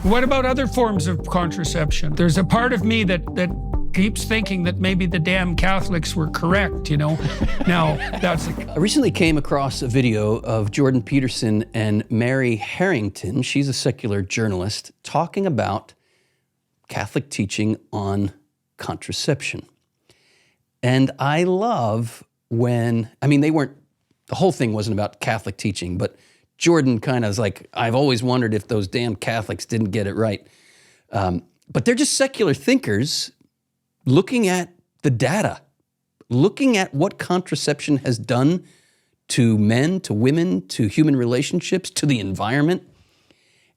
What about other forms of contraception? There's a part of me that keeps thinking that maybe the damn Catholics were correct, you know? Now, that's... I recently came across a video of Jordan Peterson and Mary Harrington, she's a secular journalist, talking about Catholic teaching on contraception. And I love when, I mean, the whole thing wasn't about Catholic teaching, but Jordan kind of is like, I've always wondered if those damn Catholics didn't get it right. But they're just secular thinkers looking at the data, looking at what contraception has done to men, to women, to human relationships, to the environment.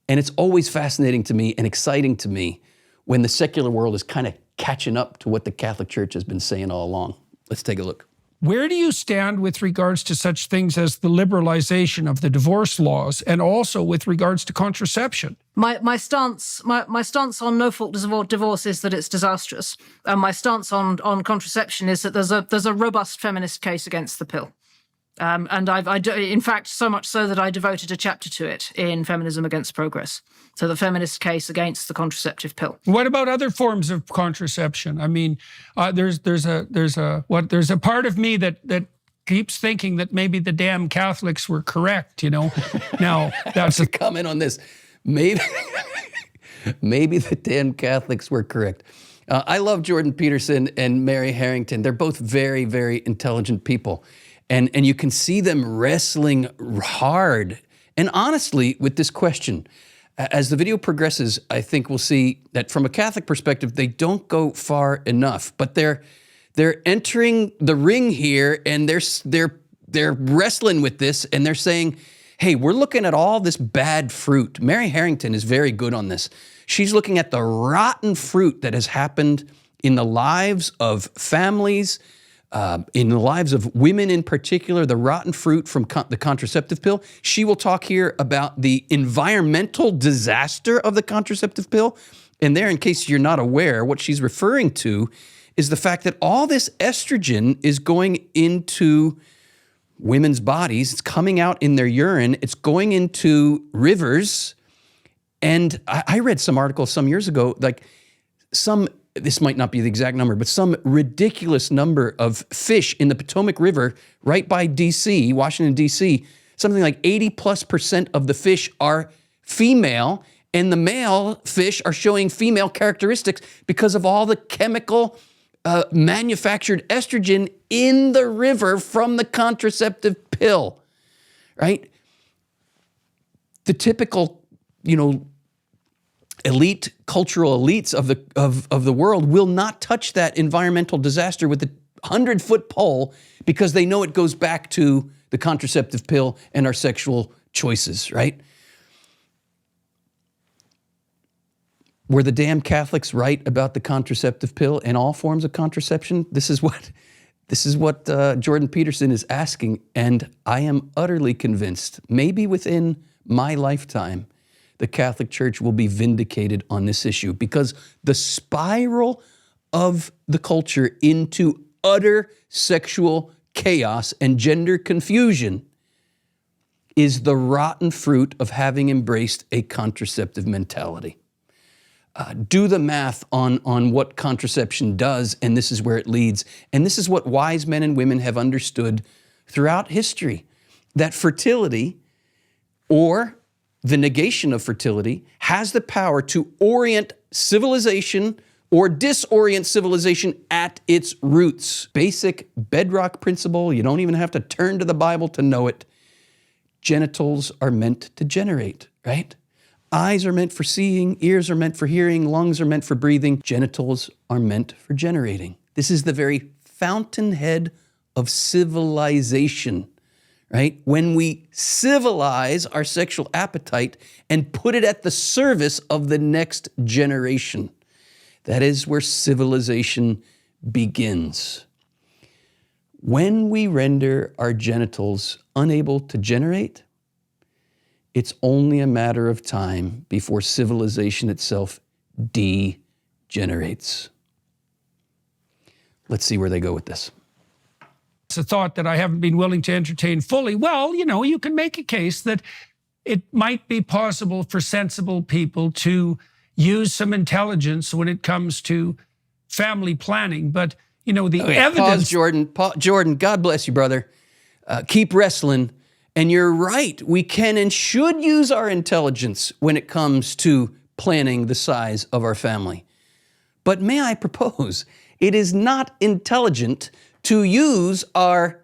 And it's always fascinating to me and exciting to me when the secular world is kind of catching up to what the Catholic Church has been saying all along. Let's take a look. Where do you stand with regards to such things as the liberalization of the divorce laws and also with regards to contraception? My stance on no-fault divorce is that it's disastrous. And my stance on contraception is that there's a robust feminist case against the pill. And in fact, so much so that I devoted a chapter to it in Feminism Against Progress. So the feminist case against the contraceptive pill. What about other forms of contraception? I mean, there's a part of me that keeps thinking that maybe the damn Catholics were correct, you know? Now, that's a comment on this. Maybe the damn Catholics were correct. I love Jordan Peterson and Mary Harrington. They're both very, very intelligent people. And you can see them wrestling hard and honestly with this question. As the video progresses, I think we'll see that from a Catholic perspective, they don't go far enough, but they're entering the ring here and they're wrestling with this and they're saying, hey, we're looking at all this bad fruit. Mary Harrington is very good on this. She's looking at the rotten fruit that has happened in the lives of families, in the lives of women in particular, the rotten fruit from the contraceptive pill. She will talk here about the environmental disaster of the contraceptive pill. And there, in case you're not aware, what she's referring to is the fact that all this estrogen is going into women's bodies. It's coming out in their urine. It's going into rivers. And I read some articles some years ago, like this might not be the exact number, but some ridiculous number of fish in the Potomac River right by D.C., Washington, D.C., something like 80+% of the fish are female, and the male fish are showing female characteristics because of all the chemical manufactured estrogen in the river from the contraceptive pill, right? The typical, cultural elites of the world will not touch that environmental disaster with the 100-foot pole because they know it goes back to the contraceptive pill and our sexual choices, right? Were the damn Catholics right about the contraceptive pill and all forms of contraception? This is what Jordan Peterson is asking, and I am utterly convinced, maybe within my lifetime, the Catholic Church will be vindicated on this issue because the spiral of the culture into utter sexual chaos and gender confusion is the rotten fruit of having embraced a contraceptive mentality. Do the math on what contraception does, and this is where it leads. And this is what wise men and women have understood throughout history, that fertility or the negation of fertility has the power to orient civilization or disorient civilization at its roots. Basic bedrock principle, you don't even have to turn to the Bible to know it. Genitals are meant to generate, right? Eyes are meant for seeing, ears are meant for hearing, lungs are meant for breathing, genitals are meant for generating. This is the very fountainhead of civilization, right? When we civilize our sexual appetite and put it at the service of the next generation, that is where civilization begins. When we render our genitals unable to generate, it's only a matter of time before civilization itself degenerates. Let's see where they go with this. It's a thought that I haven't been willing to entertain fully. Well, you can make a case that it might be possible for sensible people to use some intelligence when it comes to family planning. But, you know, the evidence... Pause, Jordan. Jordan, God bless you, brother. Keep wrestling. And you're right. We can and should use our intelligence when it comes to planning the size of our family. But may I propose, it is not intelligent to use our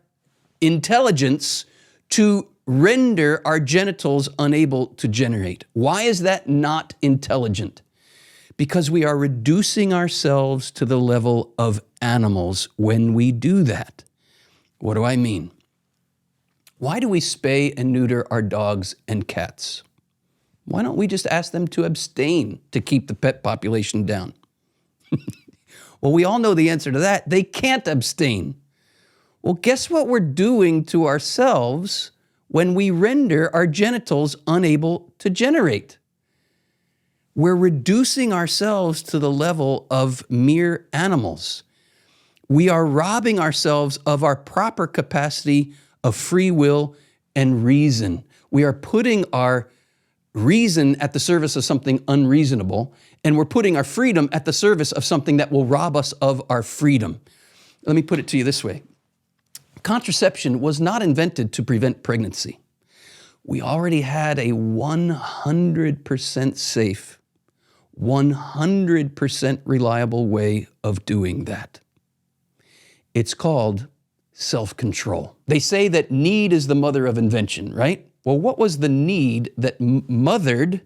intelligence to render our genitals unable to generate. Why is that not intelligent? Because we are reducing ourselves to the level of animals when we do that. What do I mean? Why do we spay and neuter our dogs and cats? Why don't we just ask them to abstain to keep the pet population down? Well, we all know the answer to that. They can't abstain. Well, guess what we're doing to ourselves when we render our genitals unable to generate? We're reducing ourselves to the level of mere animals. We are robbing ourselves of our proper capacity of free will and reason. We are putting our reason at the service of something unreasonable, and we're putting our freedom at the service of something that will rob us of our freedom. Let me put it to you this way. Contraception was not invented to prevent pregnancy. We already had a 100% safe, 100% reliable way of doing that. It's called self-control. They say that need is the mother of invention, right? Well, what was the need that mothered,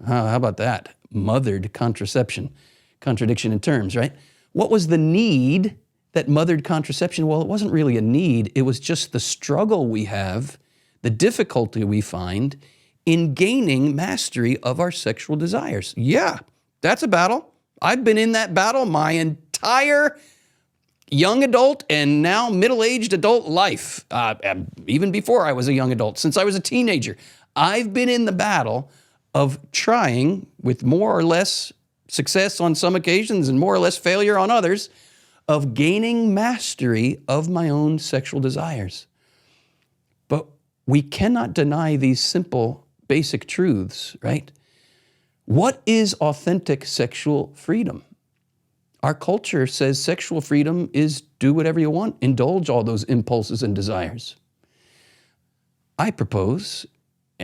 how about that? Mothered contraception. Contradiction in terms, right? What was the need that mothered contraception? Well, it wasn't really a need. It was just the struggle we have, the difficulty we find in gaining mastery of our sexual desires. Yeah, that's a battle. I've been in that battle my entire young adult and now middle-aged adult life, even before I was a young adult, since I was a teenager. I've been in the battle of trying, with more or less success on some occasions and more or less failure on others, of gaining mastery of my own sexual desires. But we cannot deny these simple, basic truths, right? What is authentic sexual freedom? Our culture says sexual freedom is do whatever you want, indulge all those impulses and desires. I propose,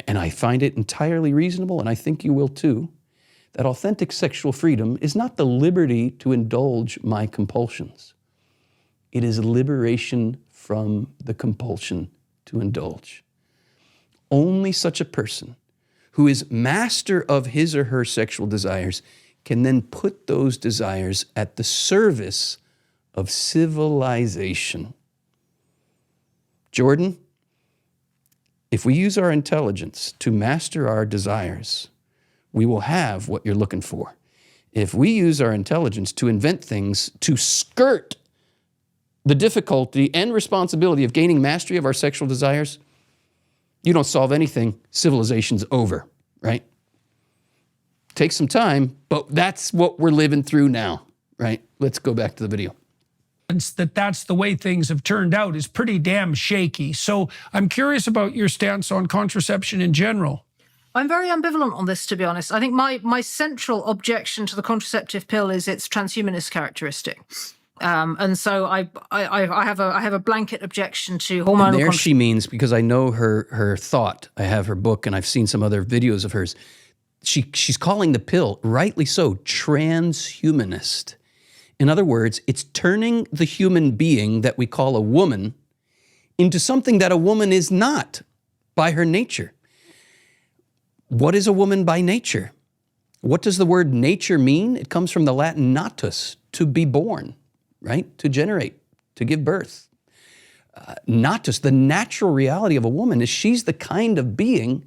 and I find it entirely reasonable, and I think you will too, that authentic sexual freedom is not the liberty to indulge my compulsions. It is liberation from the compulsion to indulge. Only such a person who is master of his or her sexual desires can then put those desires at the service of civilization. Jordan, if we use our intelligence to master our desires, we will have what you're looking for. If we use our intelligence to invent things to skirt the difficulty and responsibility of gaining mastery of our sexual desires, you don't solve anything. Civilization's over, right? Takes some time, but that's what we're living through now, right? Let's go back to the video. That's the way things have turned out is pretty damn shaky. So I'm curious about your stance on contraception in general. I'm very ambivalent on this, to be honest. I think my central objection to the contraceptive pill is its transhumanist characteristic. And so I have a blanket objection to hormonal. There she means, because I know her thought. I have her book and I've seen some other videos of hers. She's calling the pill, rightly so, transhumanist. In other words, it's turning the human being that we call a woman into something that a woman is not by her nature. What is a woman by nature? What does the word nature mean? It comes from the Latin natus, to be born, right? To generate, to give birth. Natus, the natural reality of a woman, is she's the kind of being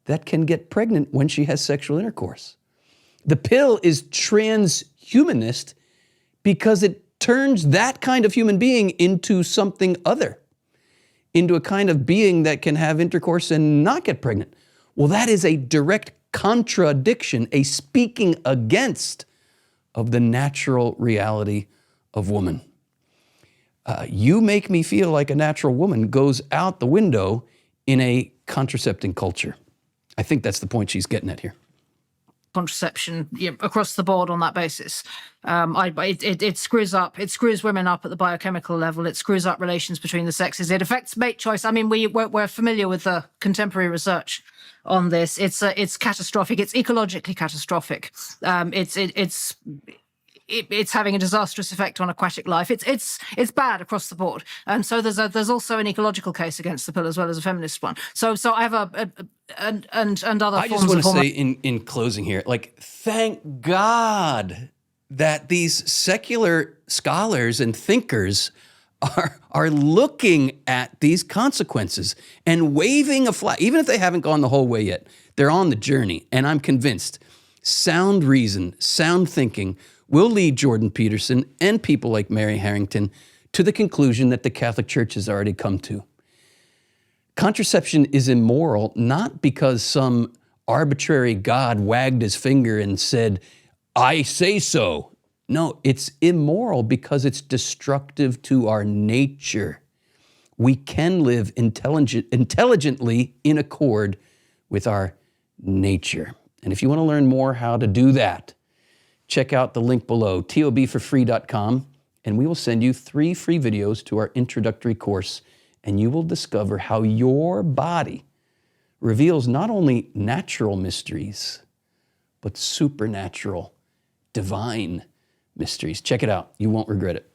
that can get pregnant when she has sexual intercourse. The pill is transhumanist because it turns that kind of human being into something other, into a kind of being that can have intercourse and not get pregnant. Well, that is a direct contradiction, a speaking against of the natural reality of woman. You make me feel like a natural woman goes out the window in a contracepting culture. I think that's the point she's getting at here. Contraception across the board on that basis. It screws women up at the biochemical level. It screws up relations between the sexes. It affects mate choice. I mean, we're familiar with the contemporary research on this. It's catastrophic. It's ecologically catastrophic. It's having a disastrous effect on aquatic life. It's bad across the board. And so there's also an ecological case against the pill as well as a feminist one. So I have and other I forms just want of to say in closing here, like, thank God that these secular scholars and thinkers are looking at these consequences and waving a flag, even if they haven't gone the whole way yet. They're on the journey, and I'm convinced sound reason, sound thinking will lead Jordan Peterson and people like Mary Harrington to the conclusion that the Catholic Church has already come to. Contraception is immoral not because some arbitrary God wagged his finger and said, I say so. No, it's immoral because it's destructive to our nature. We can live intelligently in accord with our nature. And if you want to learn more how to do that, check out the link below, tobforfree.com, and we will send you 3 free videos to our introductory course, and you will discover how your body reveals not only natural mysteries, but supernatural, divine mysteries. Check it out. You won't regret it.